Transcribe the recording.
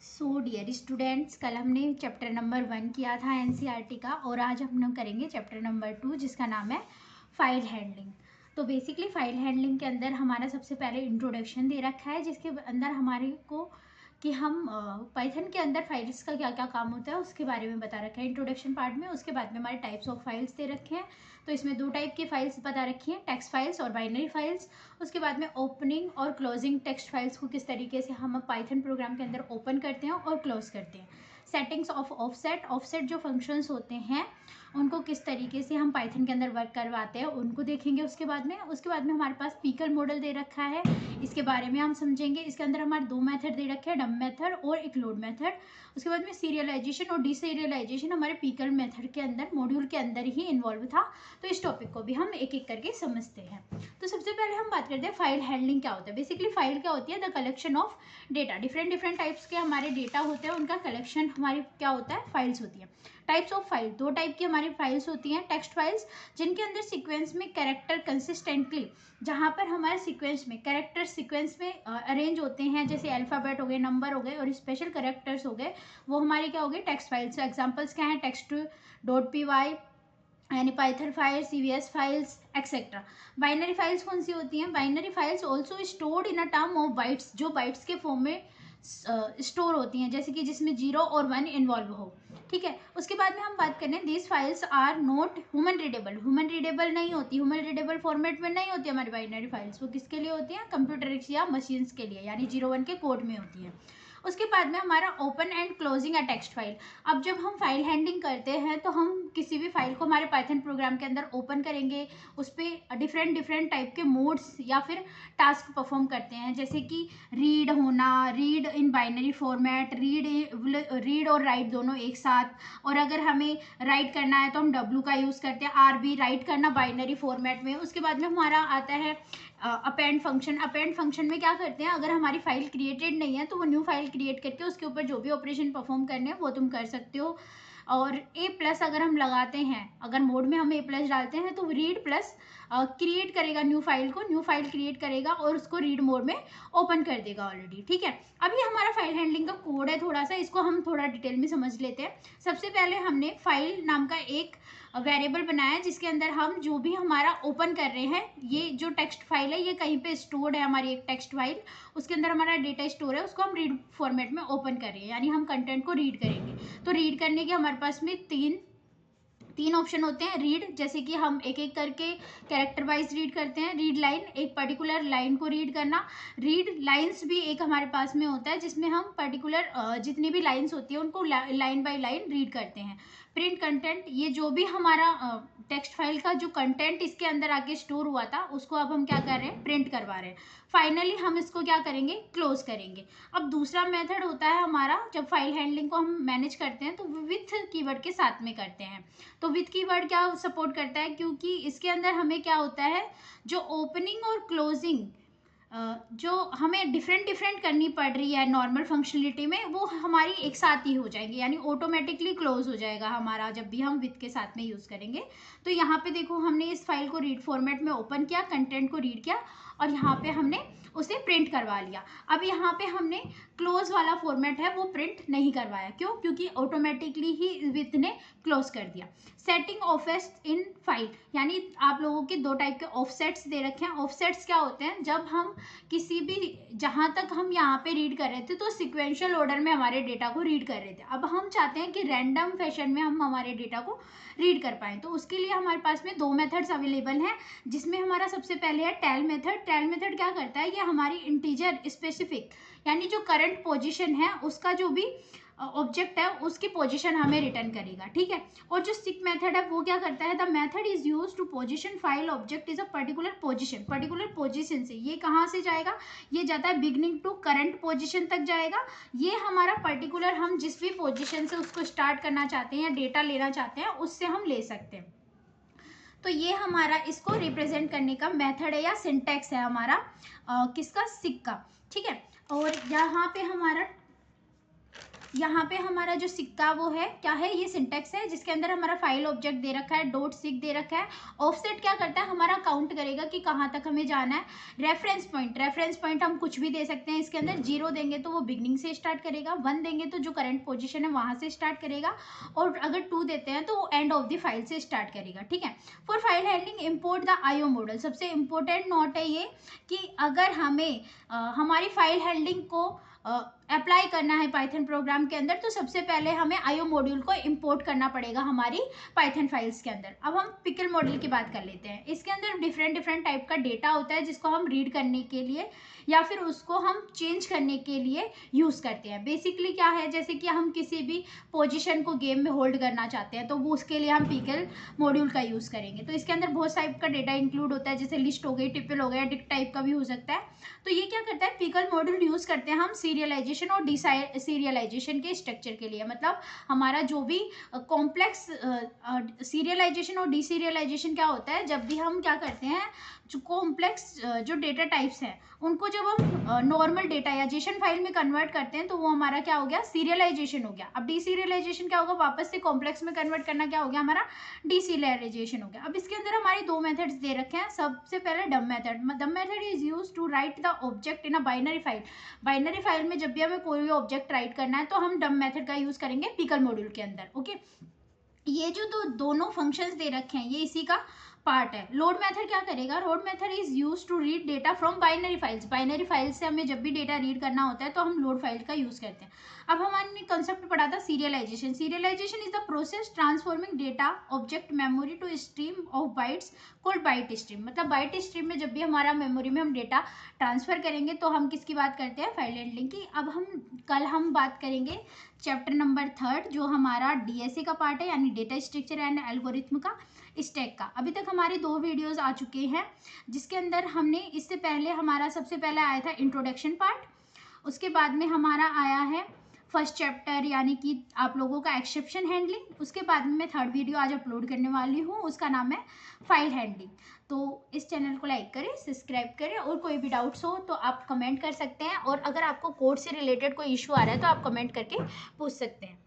So dear students, कल हमने chapter number 1 किया था एनसीईआरटी का, और आज हम लोग करेंगे चैप्टर नंबर 2 जिसका नाम है फाइल हैंडलिंग। तो बेसिकली फाइल हैंडलिंग के अंदर हमारा सबसे पहले इंट्रोडक्शन दे रखा है, जिसके अंदर हमारे को कि हम पाइथन के अंदर फाइल्स का क्या क्या काम होता है उसके बारे में बता रखा है इंट्रोडक्शन पार्ट में। उसके बाद में हमारे टाइप्स ऑफ फाइल्स दे रखे हैं। तो इसमें 2 टाइप की फाइल्स बता रखी हैं, टेक्स्ट फाइल्स और बाइनरी फाइल्स। उसके बाद में ओपनिंग और क्लोजिंग टेक्स्ट फाइल्स को किस तरीके से हम पाइथन प्रोग्राम के अंदर ओपन करते हैं और क्लोज करते हैं। सेटिंग्स ऑफ ऑफसेट जो फंक्शंस होते हैं उनको किस तरीके से हम पाइथन के अंदर वर्क करवाते हैं उनको देखेंगे। उसके बाद में हमारे पास पीकल मॉडल दे रखा है, इसके बारे में हम समझेंगे। इसके अंदर हमारे 2 मेथड दे रखे हैं, डंप मेथड और एक लोड मेथड। उसके बाद में सीरियलाइजेशन और डिसीरियलाइजेशन हमारे पीकल मेथड के अंदर मॉड्यूल के अंदर ही इन्वॉल्व था। तो इस टॉपिक को भी हम एक एक करके समझते हैं। तो सबसे पहले हम बात करते हैं फाइल हैंडलिंग क्या होता है। बेसिकली फाइल क्या होती है, the collection of data. Different types के हमारे डेटा होते हैं, उनका कलेक्शन हमारी क्या होता है, फाइल्स होती है। टाइप्स ऑफ फाइल, 2 टाइप की हमारी फाइल्स होती हैं। टेक्स्ट फाइल्स जिनके अंदर सीक्वेंस में कैरेक्टर कंसिस्टेंटली, जहाँ पर हमारे सीक्वेंस में कैरेक्टर सीक्वेंस में अरेंज होते हैं, जैसे अल्फ़ाबेट हो गए, नंबर हो गए और स्पेशल कैरेक्टर्स हो गए, वो हमारे क्या हो गए, टेक्स्ट फाइल्स। एग्जांपल्स क्या हैं, text.py यानी Python files, CVS files etcetera. Binary files कौन सी होती हैं, binary files also stored in a term of bytes, जो बाइट्स के फॉर्म में स्टोर होती हैं, जैसे कि जिसमें 0 और 1 इन्वॉल्व हो। ठीक है, उसके बाद में हम बात करें, these files are not human readable नहीं होती, ह्यूमन रीडेबल फॉर्मेट में नहीं होती हमारी बाइनरी फाइल्स। वो किसके लिए होती हैं, कंप्यूटर या मशीन्स के लिए, यानी 0-1 के कोड में होती हैं। उसके बाद में हमारा open and closing a text file. अब जब हम फाइल हैंडलिंग करते हैं तो हम किसी भी फाइल को हमारे पाइथन प्रोग्राम के अंदर ओपन करेंगे, उस पर डिफरेंट टाइप के मोड्स या फिर टास्क परफॉर्म करते हैं, जैसे कि रीड होना, read in binary format, read और राइट दोनों एक साथ। और अगर हमें राइट करना है तो हम डब्ल्यू का यूज़ करते हैं, RB राइट करना बाइनरी फॉर्मेट में। उसके बाद में हमारा आता है अपेंड फंक्शन में क्या करते हैं, अगर हमारी फाइल क्रिएटेड नहीं है तो वो न्यू फाइल क्रिएट करके उसके ऊपर जो भी ऑपरेशन परफॉर्म करने हैं वो तुम कर सकते हो। और A+ अगर हम लगाते हैं, अगर मोड में हम A+ डालते हैं तो रीड प्लस क्रिएट करेगा न्यू फाइल क्रिएट करेगा और उसको रीड मोड में ओपन कर देगा ऑलरेडी। ठीक है, अभी हमारा फाइल हैंडलिंग का कोड है, थोड़ा सा इसको हम थोड़ा डिटेल में समझ लेते हैं। सबसे पहले हमने फाइल नाम का एक वेरिएबल बनाया है, जिसके अंदर हम जो भी हमारा ओपन कर रहे हैं, ये जो टेक्स्ट फाइल है ये कहीं पे स्टोर्ड है, हमारी एक टेक्स्ट फाइल, उसके अंदर हमारा डेटा स्टोर है, उसको हम रीड फॉर्मेट में ओपन कर रहे हैं, यानी हम कंटेंट को रीड करेंगे। तो रीड करने के हमारे पास में तीन ऑप्शन होते हैं। रीड, जैसे कि हम एक एक करके कैरेक्टर वाइज रीड करते हैं। रीड लाइन, एक पर्टिकुलर लाइन को रीड करना। रीड लाइंस भी एक हमारे पास में होता है, जिसमें हम पर्टिकुलर जितनी भी लाइंस होती है उनको लाइन बाय लाइन रीड करते हैं। प्रिंट कंटेंट, ये जो भी हमारा टेक्स्ट फाइल का जो कंटेंट इसके अंदर आके स्टोर हुआ था उसको अब हम क्या कर रहे हैं, प्रिंट करवा रहे हैं। फाइनली हम इसको क्या करेंगे, क्लोज करेंगे। अब दूसरा मेथड होता है हमारा, जब फाइल हैंडलिंग को हम मैनेज करते हैं तो विथ कीवर्ड के साथ में करते हैं। तो विथ कीवर्ड क्या सपोर्ट करता है, क्योंकि इसके अंदर हमें क्या होता है, जो ओपनिंग और क्लोजिंग जो हमें डिफरेंट करनी पड़ रही है नॉर्मल फंक्शनलिटी में, वो हमारी एक साथ ही हो जाएंगी, यानी ऑटोमेटिकली क्लोज हो जाएगा हमारा जब भी हम विथ के साथ में यूज़ करेंगे। तो यहाँ पे देखो, हमने इस फाइल को रीड फॉर्मेट में ओपन किया, कंटेंट को रीड किया और यहाँ पे हमने उसे प्रिंट करवा लिया। अब यहाँ पे हमने क्लोज वाला फॉर्मेट है वो प्रिंट नहीं करवाया, क्यों, क्योंकि ऑटोमेटिकली ही विथ ने क्लोज कर दिया। सेटिंग ऑफसेट इन फाइल, यानी आप लोगों के 2 टाइप के ऑफसेट्स दे रखे हैं। ऑफसेट्स क्या होते हैं, जब हम किसी भी, जहाँ तक हम यहाँ पे रीड कर रहे थे तो सिक्वेंशियल ऑर्डर में हमारे डेटा को रीड कर रहे थे, अब हम चाहते हैं कि रैंडम फैशन में हम हमारे डेटा को रीड कर पाएँ। तो उसके लिए हमारे पास में 2 मेथड्स अवेलेबल हैं, जिसमें हमारा सबसे पहले है टेल मेथड। टेल मेथड क्या करता है, ये हमारी इंटीजर स्पेसिफिक, यानी जो करंट पोजीशन है उसका जो भी ऑब्जेक्ट है उसकी पोजीशन हमें रिटर्न करेगा। ठीक है, और जो सिक मेथड है वो क्या करता है, the method is use to position file object is a particular position से, ये कहाँ से जाएगा, ये जाता है बिगनिंग टू करंट पोजीशन तक जाएगा। ये हमारा पर्टिकुलर, हम जिस भी पोजीशन से उसको स्टार्ट करना चाहते हैं या डेटा लेना चाहते हैं उससे हम ले सकते हैं। तो ये हमारा इसको रिप्रेजेंट करने का मेथड है या सिंटैक्स है हमारा किसका, सिक का। ठीक है, और यहाँ पे हमारा यहाँ पे हमारा जो सिक्का वो है क्या है, ये सिंटेक्स है जिसके अंदर हमारा फाइल ऑब्जेक्ट दे रखा है, डॉट सिक दे रखा है। ऑफसेट क्या करता है, हमारा काउंट करेगा कि कहाँ तक हमें जाना है। रेफरेंस पॉइंट हम कुछ भी दे सकते हैं इसके अंदर। 0 देंगे तो वो बिगनिंग से स्टार्ट करेगा, 1 देंगे तो जो करंट पोजिशन है वहाँ से स्टार्ट करेगा, और अगर 2 देते हैं तो वो एंड ऑफ द फाइल से स्टार्ट करेगा। ठीक है। For file handling import the IO model. सबसे इम्पोर्टेंट नोट है ये कि अगर हमें हमारी फाइल हैंडलिंग को अप्लाई करना है पाइथन प्रोग्राम के अंदर, तो सबसे पहले हमें IO मॉड्यूल को इंपोर्ट करना पड़ेगा हमारी पाइथन फाइल्स के अंदर। अब हम पिकल मॉडल की बात कर लेते हैं। इसके अंदर डिफरेंट टाइप का डेटा होता है जिसको हम रीड करने के लिए या फिर उसको हम चेंज करने के लिए यूज़ करते हैं। बेसिकली क्या है, जैसे कि हम किसी भी पोजिशन को गेम में होल्ड करना चाहते हैं तो वो उसके लिए हम पिकल मॉड्यूल का यूज़ करेंगे। तो इसके अंदर बहुत टाइप का डेटा इंक्लूड होता है, जैसे लिस्ट हो गई, टिपल हो गया, डिक टाइप का भी हो सकता है। तो ये क्या करता है, पिकल मॉड्यूल यूज़ करते हैं हम सीरियलाइजेशन और सीरियलाइजेशन के स्ट्रक्चर के लिए। मतलब हमारा जो भी कॉम्प्लेक्स सीरियलाइजेशन और डीसीरियलाइजेशन क्या होता है, जब भी हम क्या करते हैं, जो कॉम्प्लेक्स जो डेटा टाइप्स हैं उनको जब हम नॉर्मल डेटा या जेसन फाइल में कन्वर्ट करते हैं तो वो हमारा क्या हो गया, सीरियलाइजेशन हो गया। अब डीसीरियलाइजेशन क्या होगा, वापस से कॉम्प्लेक्स में कन्वर्ट करना क्या हो गया, हमारा डीसीरियलाइजेशन हो गया। अब इसके अंदर हमारे 2 मेथड्स दे रखे हैं। सबसे पहले dump method. Dump method is use to write the object in a binary file. Binary file में जब भी हमें कोई भी ऑब्जेक्ट राइट करना है तो हम डम मेथड का यूज करेंगे पिकल मॉड्यूल के अंदर। ओके, ये जो दोनों फंक्शंस दे रखे हैं ये इसी का पार्ट है। लोड मेथड क्या करेगा, load method is use to read data from binary files. Binary file से हमें जब भी डेटा रीड करना होता है तो हम लोड फाइल का यूज करते हैं। अब हमने कंसेप्ट पढ़ा था serialization. Serialization is the process transforming data object memory to stream of bytes called byte stream. मतलब बाइट स्ट्रीम में जब भी हमारा मेमोरी में हम डेटा ट्रांसफर करेंगे तो हम किसकी बात करते हैं, फाइल हैंडलिंग की। अब कल हम बात करेंगे चैप्टर नंबर 3 जो हमारा DSA का पार्ट है, यानी डेटा स्ट्रक्चर एंड एल्गोरिथम का, स्टैक का। अभी तक हमारे 2 वीडियोस आ चुके हैं जिसके अंदर हमने, इससे पहले हमारा सबसे पहले आया था इंट्रोडक्शन पार्ट, उसके बाद में हमारा आया है फर्स्ट चैप्टर यानी कि आप लोगों का एक्सेप्शन हैंडलिंग। उसके बाद में मैं 3rd वीडियो आज अपलोड करने वाली हूँ, उसका नाम है फाइल हैंडलिंग। तो इस चैनल को लाइक करें, सब्सक्राइब करें, और कोई भी डाउट्स हो तो आप कमेंट कर सकते हैं, और अगर आपको कोड से रिलेटेड कोई इशू आ रहा है तो आप कमेंट करके पूछ सकते हैं।